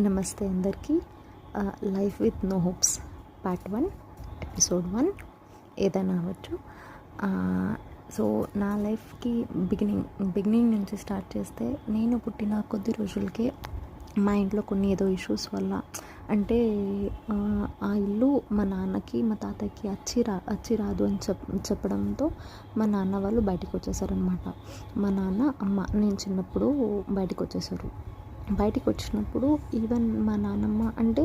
నమస్తే అందరికీ. Life with no hopes part 1 episode 1 ఏదైనా అవ్వచ్చు. సో నా లైఫ్కి బిగినింగ్ నుంచి స్టార్ట్ చేస్తే, నేను పుట్టిన కొద్ది రోజులకే మా ఇంట్లో కొన్ని ఏదో ఇష్యూస్ వల్ల, అంటే ఆ ఇల్లు మా నాన్నకి మా తాతయ్యకి వచ్చి రాదు అని చెప్పడంతో మా నాన్న వాళ్ళు బయటకు వచ్చేసారనమాట. మా నాన్న అమ్మ నేను చిన్నప్పుడు బయటకు వచ్చేసారు. బయటికి వచ్చినప్పుడు ఈవెన్ మా నాన్నమ్మ అంటే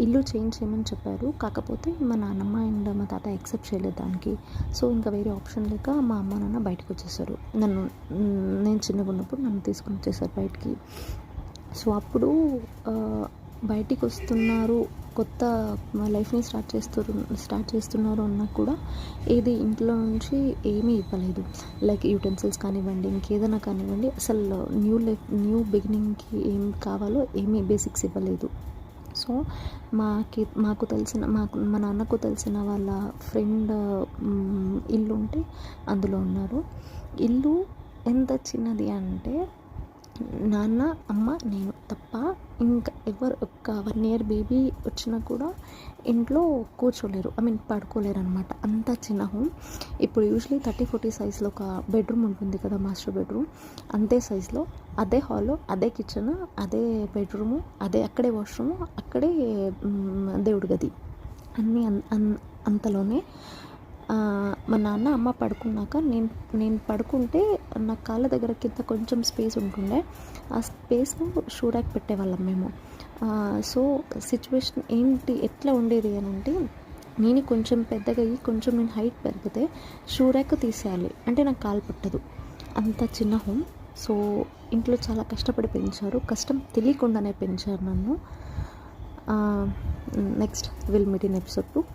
ఇల్లు చేంజ్ చేయమని చెప్పారు. కాకపోతే మా నాన్నమ్మ అండ్ మా తాత యాక్సెప్ట్ చేయలేదు దానికి. సో ఇంకా వేరే ఆప్షన్ లేక మా అమ్మ నాన్న బయటకు వచ్చేసారు. నేను చిన్నగా ఉన్నప్పుడు నన్ను తీసుకొని వచ్చేసారు బయటికి. సో అప్పుడు బయటికి వస్తున్నారు, కొత్త లైఫ్ని స్టార్ట్ చేస్తున్నారు అన్నా కూడా ఏది ఇంట్లో నుంచి ఏమీ ఇవ్వలేదు. లైక్ యూటెన్సిల్స్ కానివ్వండి, ఇంకేదైనా కానివ్వండి, అసలు న్యూ బిగినింగ్కి ఏం కావాలో ఏమీ బేసిక్స్ ఇవ్వలేదు. సో మా నాన్నకు తెలిసిన వాళ్ళ ఫ్రెండ్ ఇల్లు ఉంటే అందులో ఉన్నారు. ఇల్లు ఎంత చిన్నది అంటే, నాన్న అమ్మ నేను తప్ప ఇంకా ఎవరు ఒక 1 year బేబీ వచ్చినా కూడా ఇంట్లో కూర్చోలేరు, పడుకోలేరు అనమాట. అంత చిన్న హోమ్. ఇప్పుడు యూజువలీ 30-40 సైజ్లో ఒక బెడ్రూమ్ ఉంటుంది కదా, మాస్టర్ బెడ్రూమ్. అంతే సైజులో, అదే హాలు, అదే కిచెన్, అదే బెడ్రూము, అక్కడే వాష్రూము, అక్కడే దేవుడి గది, అన్నీ అంతలోనే. మా నాన్న అమ్మ పడుకున్నాక నేను పడుకుంటే నా కాళ్ళ దగ్గర కింద కొంచెం స్పేస్ ఉంటుండే. ఆ స్పేస్లో షూ ర్యాక్ పెట్టేవాళ్ళం మేము. సో సిచ్యువేషన్ ఎట్లా ఉండేది అని అంటే, నేను కొంచెం పెద్దగా అయ్యి కొంచెం నేను హైట్ పెరిగితే షూ ర్యాక్ తీసేయాలి, అంటే నాకు కాలు పట్టదు. అంత చిన్న హోమ్. సో ఇంట్లో చాలా కష్టపడి పెంచారు, కష్టం తెలియకుండానే పెంచారు నన్ను. Next will meet in episode 2.